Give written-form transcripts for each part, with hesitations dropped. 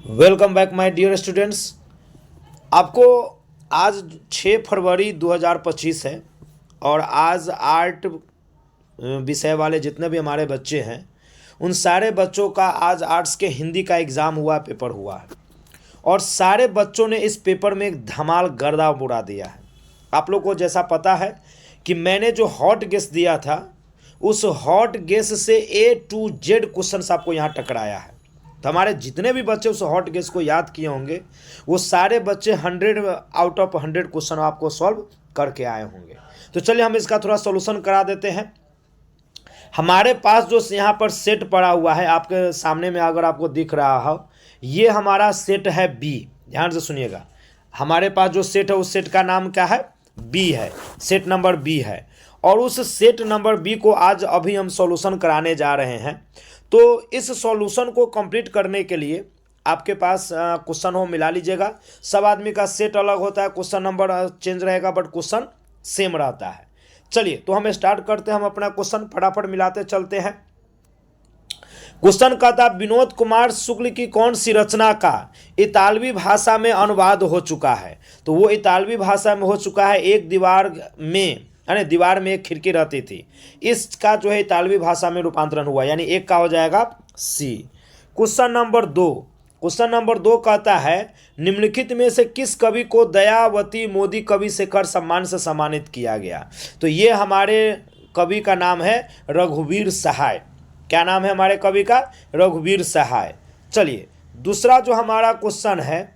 Welcome back my dear students. आपको आज 6 फरवरी 2025 है और आज आर्ट विषय वाले जितने भी हमारे बच्चे हैं उन सारे बच्चों का आज आर्ट्स के हिंदी का एग्ज़ाम हुआ, पेपर हुआ है और सारे बच्चों ने इस पेपर में एक धमाल गर्दा उड़ा दिया है। आप लोग को जैसा पता है कि मैंने जो हॉट गेस दिया था उस हॉट गेस से A to Z क्वेश्चन आपको यहाँ टकराया है। तो हमारे जितने भी बच्चे उस हॉट गेस को याद किए होंगे वो सारे बच्चे 100 आउट ऑफ 100 क्वेश्चन आपको सॉल्व करके आए होंगे। तो चलिए हम इसका थोड़ा सॉल्यूशन करा देते हैं। हमारे पास जो यहाँ पर सेट पड़ा हुआ है आपके सामने में, अगर आपको दिख रहा हो, ये हमारा सेट है बी। ध्यान से सुनिएगा, हमारे पास जो सेट है उस सेट का नाम क्या है? बी है, सेट नंबर बी है। और उस सेट नंबर बी को आज अभी हम सॉल्यूशन कराने जा रहे हैं। तो इस सॉल्यूशन को कंप्लीट करने के लिए आपके पास क्वेश्चन हो मिला लीजिएगा। सब आदमी का सेट अलग होता है, क्वेश्चन नंबर चेंज रहेगा बट क्वेश्चन सेम रहता है। चलिए तो हम स्टार्ट करते हैं, हम अपना क्वेश्चन फटाफट मिलाते चलते हैं। क्वेश्चन कहता है विनोद कुमार शुक्ल की कौन सी रचना का इतालवी भाषा में अनुवाद हो चुका है? तो वो इतालवी भाषा में हो चुका है एक दीवार में, यानी दीवार में एक खिड़की रहती थी, इसका जो है इतालवी भाषा में रूपांतरण हुआ, यानी एक का हो जाएगा सी। क्वेश्चन नंबर दो कहता है निम्नलिखित में से किस कवि को दयावती मोदी कवि शेखर सम्मान से सम्मानित किया गया? तो ये हमारे कवि का नाम है रघुवीर सहाय। क्या नाम है हमारे कवि का? रघुवीर सहाय। चलिए दूसरा जो हमारा क्वेश्चन है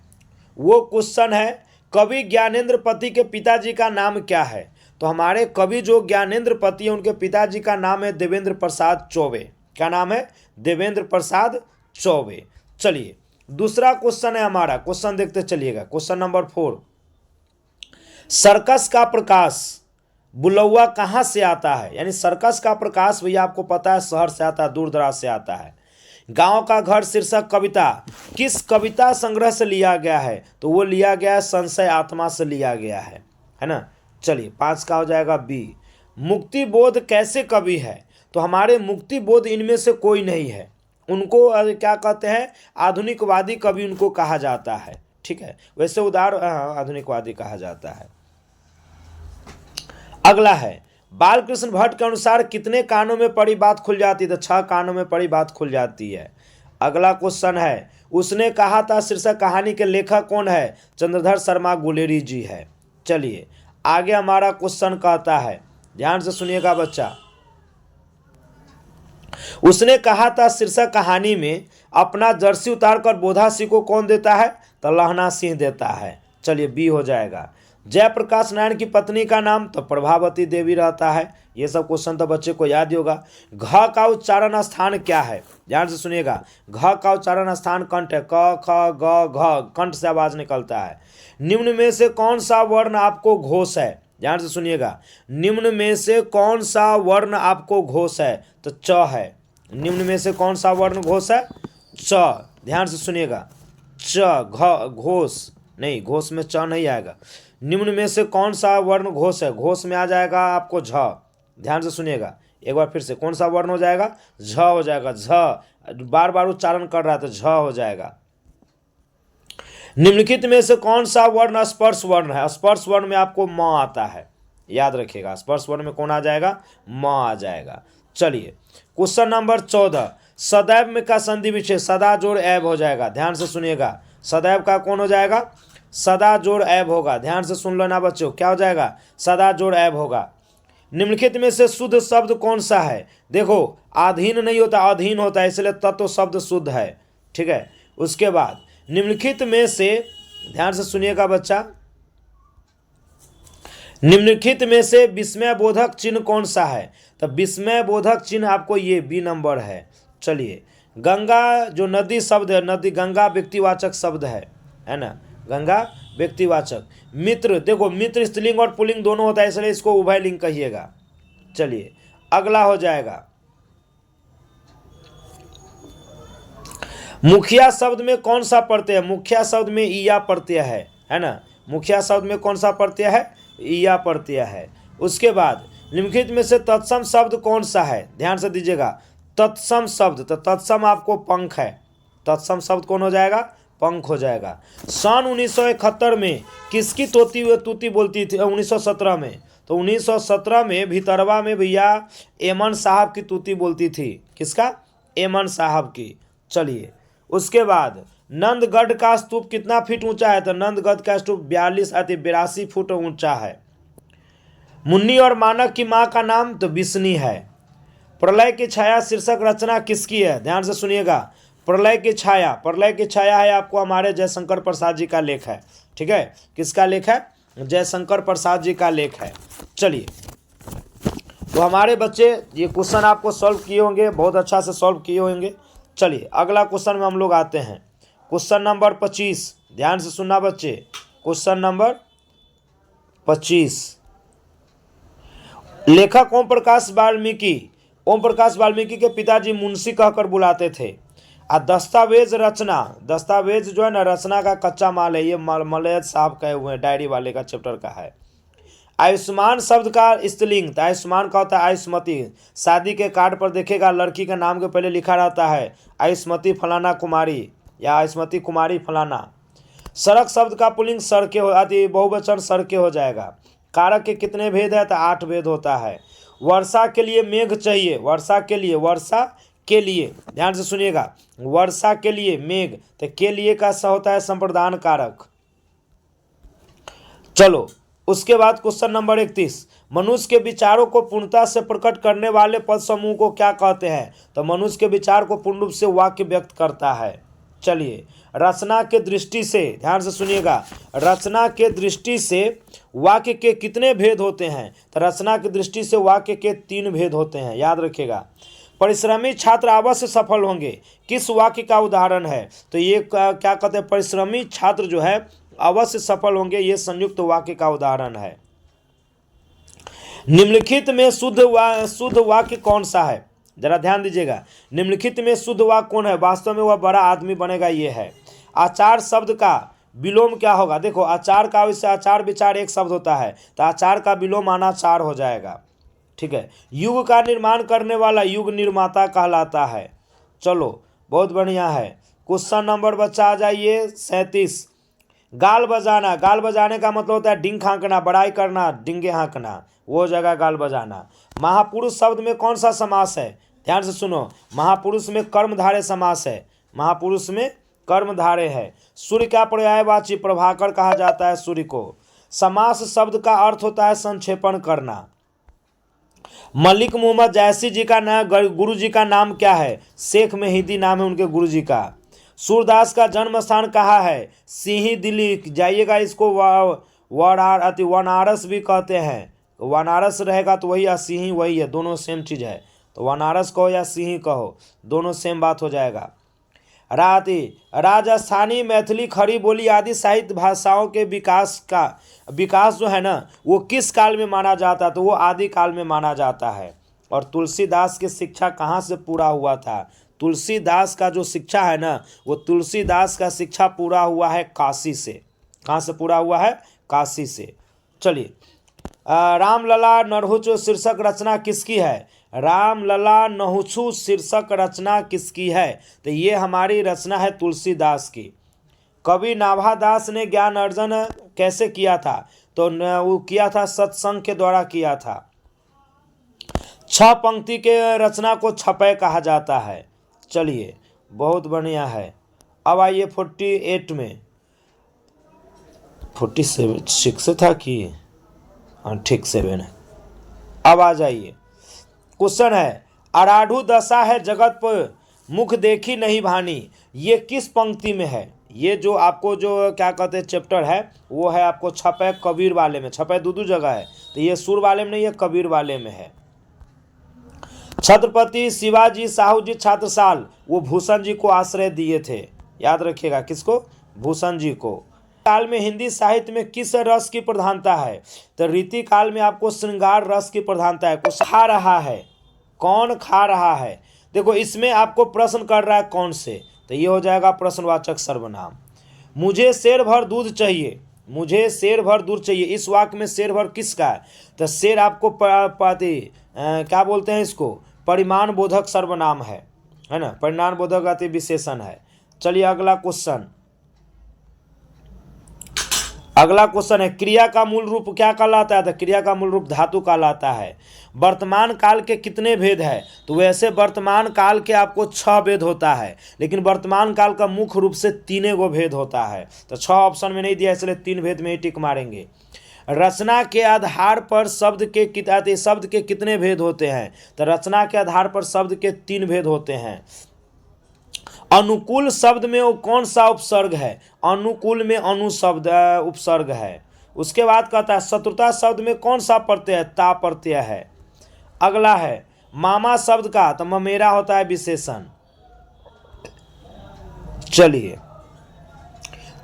वो क्वेश्चन है कवि ज्ञानेंद्र पति के पिताजी का नाम क्या है? तो हमारे कवि जो ज्ञानेंद्र पति है उनके पिताजी का नाम है देवेंद्र प्रसाद चौबे। क्या नाम है? देवेंद्र प्रसाद चौबे। चलिए दूसरा क्वेश्चन है हमारा, क्वेश्चन देखते चलिएगा। क्वेश्चन नंबर 4, सर्कस का प्रकाश बुलौआ कहाँ से आता है? यानी सर्कस का प्रकाश भैया आपको पता है शहर से आता है, दूर दराज से आता है। गांव का घर शीर्षक कविता किस कविता संग्रह से लिया गया है? तो वो लिया गया है संशय आत्मा से लिया गया है ना। चलिए 5 का हो जाएगा बी। मुक्ति बोध कैसे कवि है? तो हमारे मुक्ति बोध इनमें से कोई नहीं है, उनको क्या कहते हैं? आधुनिकवादी कवि उनको कहा जाता है। ठीक है, वैसे उदार आधुनिकवादी कहा जाता है। अगला है बालकृष्ण भट्ट के अनुसार कितने कानों में पड़ी बात खुल जाती है? तो 6 कानों में पड़ी बात खुल जाती है। अगला क्वेश्चन है उसने कहा था शीर्षक कहानी के लेखक कौन है? चंद्रधर शर्मा गुलेरी जी है। चलिए आगे हमारा क्वेश्चन कहता है, ध्यान से सुनिएगा बच्चा, उसने कहा था शीर्षक कहानी में अपना जर्सी उतारकर बोधा सिंह को कौन देता है? तो लहना सिंह देता है। चलिए बी हो जाएगा। जयप्रकाश नारायण की पत्नी का नाम? तो प्रभावती देवी रहता है। ये सब क्वेश्चन तो बच्चे को याद ही होगा। घ का उच्चारण स्थान क्या है? ध्यान से सुनिएगा, घ का उच्चारण स्थान कंठ है, क ख ग घ, कंठ से आवाज निकलता है। निम्न में से कौन सा वर्ण आपको घोष है? ध्यान से सुनिएगा, निम्न में से कौन सा वर्ण आपको घोष है? तो च है। निम्न में से कौन सा वर्ण घोष है? च। ध्यान से सुनिएगा, च घ घोष नहीं, घोष में च नहीं आएगा। निम्न में से कौन सा वर्ण घोष है? घोष में आ जाएगा आपको झ। ध्यान से सुनिएगा एक बार फिर से, कौन सा वर्ण हो जाएगा? झ हो जाएगा। झ बार बार उच्चारण कर रहा है तो झ हो जाएगा। निम्नलिखित में से कौन सा वर्ण स्पर्श वर्ण है? स्पर्श वर्ण में आपको म आता है, याद रखिएगा। स्पर्श वर्ण में कौन आ जाएगा? म आ जाएगा। चलिए क्वेश्चन नंबर 14, सदैव में का संधि विच्छेद सदा जोड़ ऐब हो जाएगा। ध्यान से सुनिएगा, सदैव का कौन हो जाएगा? सदा जोड़ ऐब होगा। ध्यान से सुन लो ना बच्चों, क्या हो जाएगा? सदा जोड़ ऐब होगा। निम्नलिखित में से शुद्ध शब्द कौन सा है? देखो अधीन नहीं होता, अधीन होता है, इसलिए तत्व शब्द शुद्ध है। ठीक है, उसके बाद निम्नलिखित में से, ध्यान से सुनिएगा बच्चा, निम्नलिखित में से विस्मय बोधक चिन्ह कौन सा है? तो विस्मय बोधक चिन्ह आपको ये बी नंबर है। चलिए गंगा जो नदी शब्द है, नदी गंगा व्यक्तिवाचक शब्द है ना, गंगा व्यक्तिवाचक। मित्र, देखो मित्र स्त्रीलिंग और पुल्लिंग दोनों होता है, इसलिए इसको उभयलिंग कहिएगा। चलिए अगला हो जाएगा, मुखिया शब्द में कौन सा प्रत्यय है? मुखिया शब्द में ईया प्रत्यय है ना। मुखिया शब्द में कौन सा प्रत्यय है? ईया प्रत्यय है। उसके बाद निम्नलिखित में से तत्सम शब्द कौन सा है? ध्यान से दीजिएगा, तत्सम शब्द, तो तत्सम आपको पंख है। तत्सम शब्द कौन हो जाएगा? पंख हो जाएगा। सन 1971 में किसकी तूती बोलती थी? 1917 में, तो 1917 में भितरवा में भैया एमन साहब की तूती बोलती थी। किसका? एमन साहब की। चलिए, उसके बाद नंदगढ़ का स्तूप कितना फीट ऊंचा है? तो नंदगढ़ का स्तूप 82 फुट ऊंचा है। मुन्नी और मानक की मां का नाम तो बिस्नी है। प्रलय की छाया शीर्षक रचना किसकी है? ध्यान से सुनिएगा। प्रलय की छाया है आपको हमारे जयशंकर प्रसाद जी का लेख है। ठीक है, किसका लेख है? जयशंकर प्रसाद जी का लेख है। चलिए, तो हमारे बच्चे ये क्वेश्चन आपको सॉल्व किए होंगे, बहुत अच्छा से सॉल्व किए होंगे। चलिए, अगला क्वेश्चन में हम लोग आते हैं। क्वेश्चन नंबर 25, ध्यान से सुनना बच्चे। क्वेश्चन नंबर 25, लेखक ओम प्रकाश वाल्मीकि के पिताजी मुंशी कहकर बुलाते थे। दस्तावेज जो है ना, रचना का कच्चा माल है। ये मलयज साहब कहे हुए हैं, डायरी वाले का चैप्टर का है। आयुष्मान शब्द का स्त्रीलिंग, तो आयुष्मान का होता है आयुष्मती। शादी के कार्ड पर देखेगा लड़की के नाम के पहले लिखा रहता है आयुष्मती फलाना कुमारी या आयुष्मती कुमारी फलाना। सड़क शब्द का पुल्लिंग सड़कें आदि बहुवचन सड़कें हो जाएगा। कारक के कितने भेद है? तो 8 भेद होता है। वर्षा के लिए मेघ चाहिए, वर्षा के लिए ध्यान से सुनिएगा, वर्षा के लिए मेघ, तो के लिए का सा होता है संप्रदान कारक। चलो, उसके बाद क्वेश्चन नंबर 31, मनुष्य के विचारों को पूर्णता से प्रकट करने वाले पद समूह को क्या कहते हैं? तो मनुष्य के विचार को पूर्ण रूप से वाक्य व्यक्त करता है। चलिए, रचना के दृष्टि से ध्यान से सुनिएगा, रचना के दृष्टि से वाक्य के कितने भेद होते हैं? तो रचना की दृष्टि से वाक्य के 3 भेद होते हैं, याद रखिएगा। परिश्रमी छात्र अवश्य सफल होंगे, किस वाक्य का उदाहरण है? तो ये क्या कहते हैं? परिश्रमी छात्र जो है अवश्य सफल होंगे, ये संयुक्त वाक्य का उदाहरण है। निम्नलिखित में शुद्ध वाक्य कौन सा है? जरा ध्यान दीजिएगा, निम्नलिखित में शुद्ध वाक्य कौन है? वास्तव में वह बड़ा आदमी बनेगा, ये है। आचार शब्द का विलोम क्या होगा? देखो, आचार का वैसे आचार विचार एक शब्द होता है, तो आचार का विलोम अनाचार हो जाएगा। ठीक है। युग का निर्माण करने वाला युग निर्माता कहलाता है। चलो, बहुत बढ़िया है। क्वेश्चन नंबर बच्चा आ जाइए 37, गाल बजाने का मतलब होता है डिंग हाँकना, बड़ाई करना, डिंगे हाँकना, वो जगह गाल बजाना। महापुरुष शब्द में कौन सा समास है? ध्यान से सुनो, महापुरुष में कर्मधारय समास है, महापुरुष में कर्मधारय है। सूर्य का पर्यायवाची प्रभाकर कहा जाता है सूर्य को। समास शब्द का अर्थ होता है संक्षेपण करना। मलिक मोहम्मद जैसी जी का नाम, गुरु जी का नाम क्या है? शेख मेहिदी नाम है उनके गुरु जी का। सूरदास का जन्म स्थान कहाँ है? सिंही दिल्ली जाइएगा, इसको वनारस भी कहते हैं। वनारस रहेगा तो वही, सिंही वही है, दोनों सेम चीज़ है। तो वनारस कहो या सिंही कहो, दोनों सेम बात हो जाएगा। राजस्थानी, मैथिली, खड़ी बोली आदि साहित्य भाषाओं के विकास जो है ना, वो किस काल में माना जाता है? तो वो आदि काल में माना जाता है। और तुलसीदास की शिक्षा कहाँ से पूरा हुआ था? तुलसीदास का जो शिक्षा है ना, वो तुलसीदास का शिक्षा पूरा हुआ है काशी से। कहाँ से पूरा हुआ है? काशी से। चलिए, रामलला नरहुचु शीर्षक रचना किसकी है? रामलला नहुछु शीर्षक रचना किसकी है? तो ये हमारी रचना है तुलसीदास की। कवि नाभादास ने ज्ञान अर्जन कैसे किया था? तो वो किया था सत्संग के द्वारा किया था। 6 पंक्ति के रचना को छपै कहा जाता है। चलिए, बहुत बढ़िया है। अब आइए 48 में, 46 था कि हाँ ठीक 7 है। अब आ जाइए, क्वेश्चन है, आराढ़ु दशा है जगत पर मुख देखी नहीं भानी, ये किस पंक्ति में है? ये जो आपको जो क्या कहते हैं चैप्टर है, वो है आपको छपै कबीर वाले में। छपै दो जगह है, तो ये सुर वाले में नहीं, ये कबीर वाले में है। छत्रपति शिवाजी साहू जी छात्रसाल, वो भूषण जी को आश्रय दिए थे, याद रखिएगा। किसको? भूषण जी को। काल में हिंदी साहित्य में किस रस की प्रधानता है? तो रीति काल में आपको श्रृंगार रस की प्रधानता है। कुछ खा रहा है, कौन खा रहा है? देखो, इसमें आपको प्रश्न कर रहा है कौन से, तो ये हो जाएगा प्रश्नवाचक सर्वनाम। मुझे शेर भर दूध चाहिए, मुझे शेर भर दूध चाहिए, इस वाक्य में शेर भर किसका है? तो शेर आपको क्या बोलते हैं इसको? परिमाण बोधक सर्वनाम है ना, परिमाण बोधक अति विशेषण है। चलिए, अगला क्वेश्चन अगला क्वेश्चन है क्रिया का मूल रूप क्या कहलाता है? तो क्रिया का मूल रूप धातु कहलाता है। वर्तमान काल के कितने भेद है? तो वैसे वर्तमान काल के आपको 6 भेद होता है, लेकिन वर्तमान काल का मुख्य रूप से 3 गो भेद होता है। तो 6 ऑप्शन में नहीं दिया, इसलिए 3 भेद में ही टिक मारेंगे। रचना के आधार पर शब्द के कितने भेद होते हैं? तो रचना के आधार पर शब्द के 3 भेद होते हैं। अनुकूल शब्द में वो कौन सा उपसर्ग है? अनुकूल में अनु शब्द उपसर्ग है। उसके बाद कहता है शत्रुता शब्द में कौन सा प्रत्यय है? ता प्रत्यय है। अगला है मामा शब्द का, तो ममेरा होता है विशेषण। चलिए,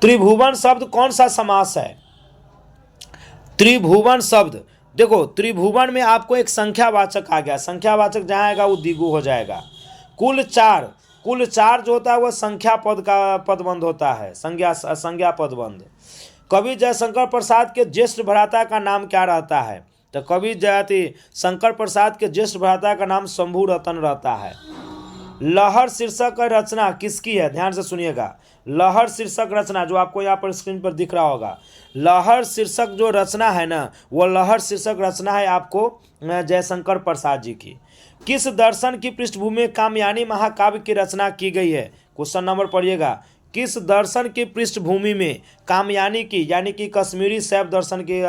त्रिभुवन शब्द कौन सा समास है? त्रिभुवन शब्द, देखो त्रिभुवन में आपको एक संख्यावाचक आ गया, संख्यावाचक जहां आएगा वो द्विगु हो जाएगा। कुल चार जो होता है वह संख्या पद का पदबंध होता है, संज्ञा पदबंध। कवि जयशंकर प्रसाद के ज्येष्ठ भ्राता का नाम क्या रहता है? तो कवि शंकर प्रसाद के ज्येष्ठ भ्राता का नाम शंभू रतन रहता है। लहर शीर्षक रचना किसकी है? ध्यान से सुनिएगा, लहर शीर्षक रचना जो आपको यहाँ पर स्क्रीन पर दिख रहा होगा, लहर शीर्षक जो रचना है ना, वो लहर शीर्षक रचना है आपको जयशंकर प्रसाद जी की। किस दर्शन की पृष्ठभूमि में कामयानी महाकाव्य की रचना की गई है? क्वेश्चन नंबर पढ़िएगा, किस दर्शन की पृष्ठभूमि में कामयानी की यानी कि कश्मीरी शैव दर्शन की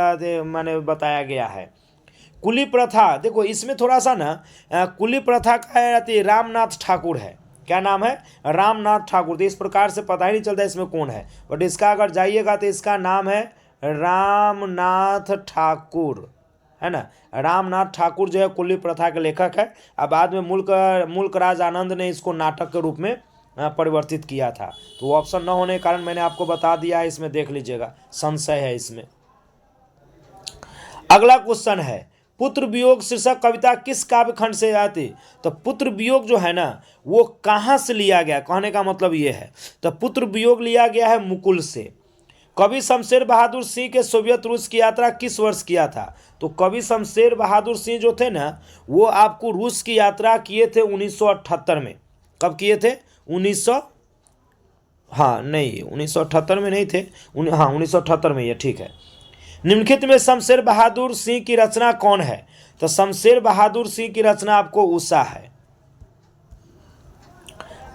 मैंने बताया गया है। कुली प्रथा, देखो इसमें थोड़ा सा ना कुली प्रथा का रामनाथ ठाकुर है। क्या नाम है? रामनाथ ठाकुर। तो इस प्रकार से पता ही नहीं चलता इसमें कौन है, बट इसका अगर जाइएगा तो इसका नाम है रामनाथ ठाकुर, है ना। रामनाथ ठाकुर जो है कुली प्रथा के लेखक है। अब बाद में मुल्क राज आनंद ने इसको नाटक के रूप में परिवर्तित किया था। तो वो ऑप्शन न होने के कारण मैंने आपको बता दिया है, इसमें देख लीजिएगा, संशय है इसमें। अगला क्वेश्चन है पुत्र वियोग शीर्षक कविता किस काव्य खंड से आती? तो पुत्र वियोग जो है ना वो कहाँ से लिया गया, कहने का मतलब ये है, तो पुत्र वियोग लिया गया है मुकुल से। कवि शमशेर बहादुर सिंह के सोवियत रूस की यात्रा किस वर्ष किया था? तो कवि शमशेर बहादुर सिंह जो थे ना वो आपको रूस की यात्रा किए थे 1978 में। कब किए थे? 1978 में नहीं थे, 1978 में, ये ठीक है। निम्नलिखित में शमशेर बहादुर सिंह की रचना कौन है? तो शमशेर बहादुर सिंह की रचना आपको उषा है।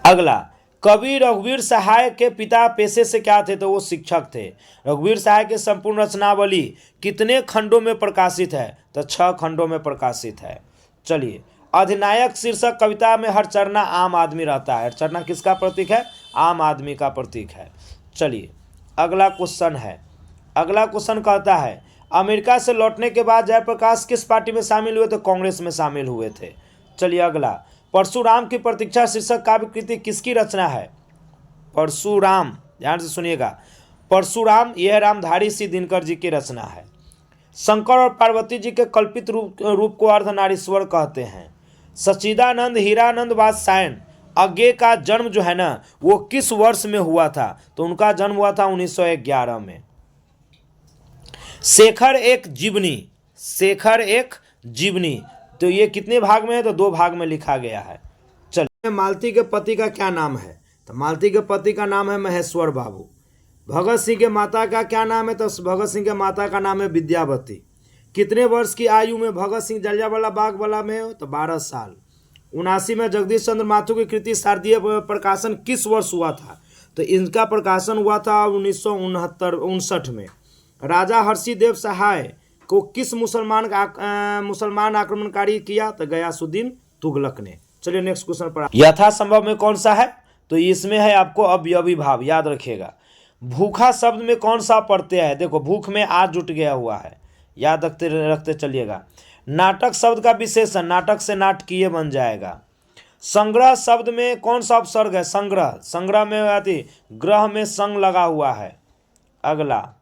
अगला, कवि रघुवीर सहाय के पिता पेशे से क्या थे? तो वो शिक्षक थे। रघुवीर सहाय के संपूर्ण रचनावली कितने खंडों में प्रकाशित है? तो 6 खंडों में प्रकाशित है। चलिए, अधिनायक शीर्षक कविता में हर चरना आम आदमी रहता है। हर चरना किसका प्रतीक है? आम आदमी का प्रतीक है। चलिए, अगला क्वेश्चन है। अगला क्वेश्चन कहता है अमेरिका से लौटने के बाद जयप्रकाश किस पार्टी में शामिल हुए थे? कांग्रेस में शामिल हुए थे। चलिए अगला, परशुराम की प्रतीक्षा शीर्षक काव्य कृति किसकी रचना है? परशुराम, ध्यान से सुनिएगा, परशुराम यह रामधारी सिंह दिनकर जी की रचना है। शंकर और पार्वती जी के कल्पित रूप को अर्धनारीश्वर कहते हैं। सच्चिदानंद हीरानंद वात्स्यायन अज्ञे का जन्म जो है ना वो किस वर्ष में हुआ था? तो उनका जन्म हुआ था 1911 में। शेखर एक जीवनी, तो ये कितने भाग में है? तो 2 भाग में लिखा गया है। चलिए, मालती के पति का क्या नाम है? तो मालती के पति का नाम है महेश्वर बाबू। भगत सिंह के माता का क्या नाम है? तो भगत सिंह के माता का नाम है विद्यावती। कितने वर्ष की आयु में भगत सिंह जलियांवाला बाग वाला में हो? तो 12 साल। 79 में जगदीश चंद्र माथुर की कृति शारदीय प्रकाशन किस वर्ष हुआ था? तो इनका प्रकाशन हुआ था 1959 में। राजा हर्षिदेव सहाय को किस मुसलमान आक्रमणकारी किया? तो गयासुद्दीन तुगलक ने। चलिए नेक्स्ट क्वेश्चन पर। यथासंभव में कौन सा है? तो इसमें है आपको अवयवी भाव, याद रखिएगा। भूखा शब्द में कौन सा प्रत्यय है? देखो भूख में आ जुट गया हुआ है, याद रखते चलिएगा। नाटक शब्द का विशेषण, नाटक से नाटकीय बन जाएगा। संग्रह शब्द में कौन सा उपसर्ग है? संग्रह में आती ग्रह में संग लगा हुआ है। अगला,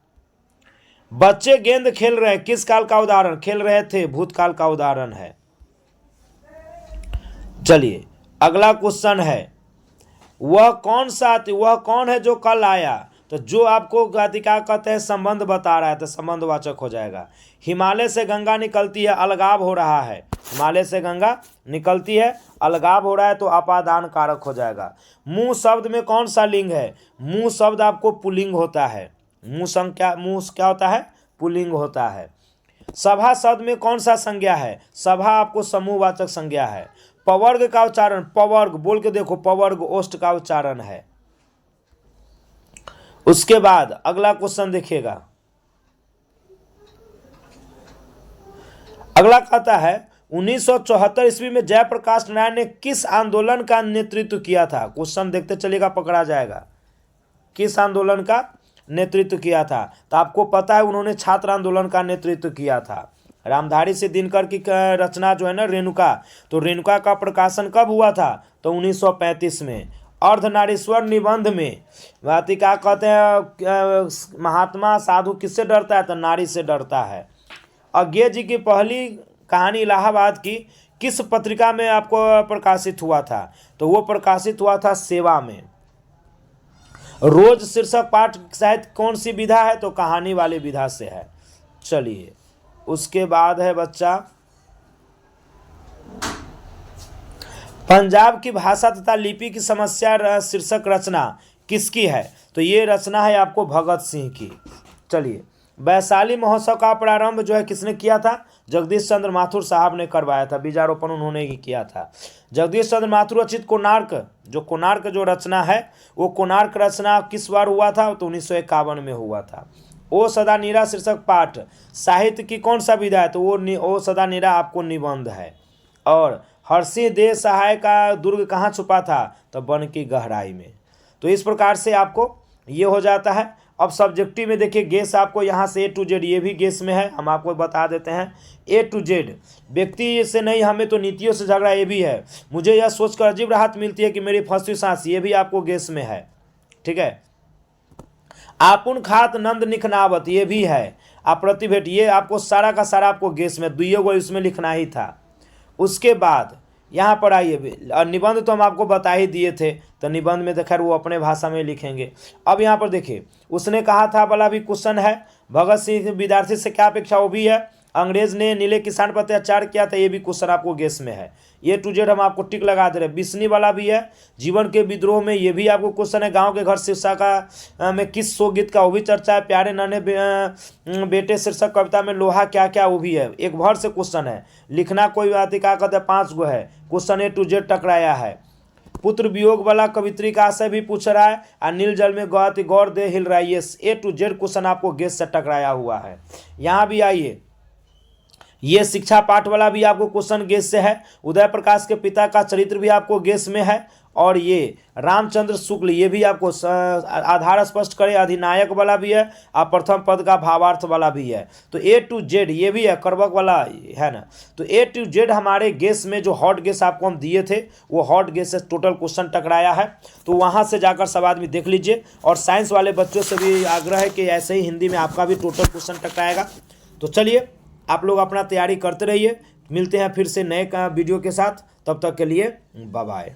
बच्चे गेंद खेल रहे किस काल का उदाहरण? खेल रहे थे भूतकाल का उदाहरण है। चलिए अगला क्वेश्चन है वह कौन है जो कल आया? तो जो आपको क्या कहते हैं संबंध बता रहा है, तो संबंधवाचक हो जाएगा। हिमालय से गंगा निकलती है, अलगाव हो रहा है। हिमालय से गंगा निकलती है, अलगाव हो रहा है, तो अपादान कारक हो जाएगा। मुंह शब्द में कौन सा लिंग है? मुंह शब्द आपको पुल्लिंग होता है। मुँह क्या होता है, पुल्लिंग होता है। सभा शब्द में कौन सा संज्ञा है, सभा आपको समूहवाचक संज्ञा है। पवर्ग का उच्चारण, पवर्ग बोल के देखो, पवर्ग ओष्ठ का उच्चारण है। उसके बाद अगला क्वेश्चन देखिएगा, अगला कहता है 1974 ईस्वी में जयप्रकाश नारायण ने किस आंदोलन का नेतृत्व किया था। क्वेश्चन देखते चलिएगा, पकड़ा जाएगा। किस आंदोलन का नेतृत्व किया था, तो आपको पता है उन्होंने छात्र आंदोलन का नेतृत्व किया था। रामधारी से दिनकर की रचना जो है ना रेणुका, तो रेणुका का प्रकाशन कब हुआ था, तो 1935 में। अर्धनारीश्वर निबंध में वातिका कहते हैं महात्मा साधु किससे डरता है, तो नारी से डरता है। अज्ञे जी की पहली कहानी इलाहाबाद की किस पत्रिका में आपको प्रकाशित हुआ था, तो वो प्रकाशित हुआ था सेवा में। रोज शीर्षक पाठ साहित्य कौन सी विधा है, तो कहानी वाली विधा से है। चलिए उसके बाद है बच्चा, पंजाब की भाषा तथा लिपि की समस्या शीर्षक रचना किसकी है, तो ये रचना है आपको भगत सिंह की। चलिए, वैशाली महोत्सव का प्रारंभ जो है किसने किया था, जगदीश चंद्र माथुर साहब ने करवाया था, बीजारोपण उन्होंने ही किया था। जगदीश चंद्र माथुर रचित कोणार्क जो रचना है, वो कोणार्क रचना किस बार हुआ था, तो 1951 में हुआ था। ओ सदा नीरा शीर्षक पाठ साहित्य की कौन सा विधा है, तो वो ओ सदा नीरा आपको निबंध है। और हरसिंह देव सहाय का दुर्ग कहाँ छुपा था, तो वन की गहराई में। तो इस प्रकार से आपको ये हो जाता है। अब सब्जेक्टिव में देखिए, गेस आपको यहाँ से A to Z, ये भी गेस में है, हम आपको बता देते हैं। A to Z व्यक्ति से नहीं, हमें तो नीतियों से झगड़ा, ये भी है। मुझे यह सोचकर अजीब राहत मिलती है कि मेरी फंसी सांस, ये भी आपको गेस में है। ठीक है। आपुन खात नंद निखनावत, ये भी है। अप्रतिभेट, ये आपको सारा का सारा आपको गेस में, दुइयों को इसमें लिखना ही था। उसके बाद यहाँ पर आइए, निबंध तो हम आपको बता ही दिए थे, तो निबंध में तो खैर वो अपने भाषा में लिखेंगे। अब यहाँ पर देखिए, उसने कहा था वाला भी क्वेश्चन है, भगत सिंह विद्यार्थी से क्या अपेक्षा, वो भी है। अंग्रेज ने नीले किसान पर अत्याचार किया था, ये भी क्वेश्चन आपको गेस में है। A to Z हम आपको टिक लगा दे रहे हैं। बिस्नी वाला भी है, जीवन के विद्रोह में, ये भी आपको क्वेश्चन है। गांव के घर शीर्षक का में किस सो गीत का, वो भी चर्चा है। प्यारे नाने बेटे शीर्षक कविता में लोहा क्या क्या, वो भी है। एक भर से क्वेश्चन है, लिखना कोई बात क्या कहते हैं, 5 गो है क्वेश्चन। A to Z टकराया है। पुत्र वियोग वाला कवित्री का आशय भी पूछ रहा है, और नील जल में गौर दे हिल रहा है, ये A to Z क्वेश्चन आपको गेस से टकराया हुआ है। यहाँ भी आइए, ये शिक्षा पाठ वाला भी आपको क्वेश्चन गेस से है। उदय प्रकाश के पिता का चरित्र भी आपको गेस में है। और ये रामचंद्र शुक्ल, ये भी आपको आधार स्पष्ट करे, अधिनायक वाला भी है, और प्रथम पद का भावार्थ वाला भी है। तो A to Z ये भी है, करवक वाला है ना। तो A to Z हमारे गेस में जो हॉट गेस आपको हम दिए थे, वो हॉट गेस से टोटल क्वेश्चन टकराया है। तो वहाँ से जाकर सब आदमी देख लीजिए। और साइंस वाले बच्चों से भी आग्रह है कि ऐसे ही हिंदी में आपका भी टोटल क्वेश्चन टकराएगा। तो चलिए, आप लोग अपना तैयारी करते रहिए। मिलते हैं फिर से नए वीडियो के साथ, तब तक के लिए बाय बाय।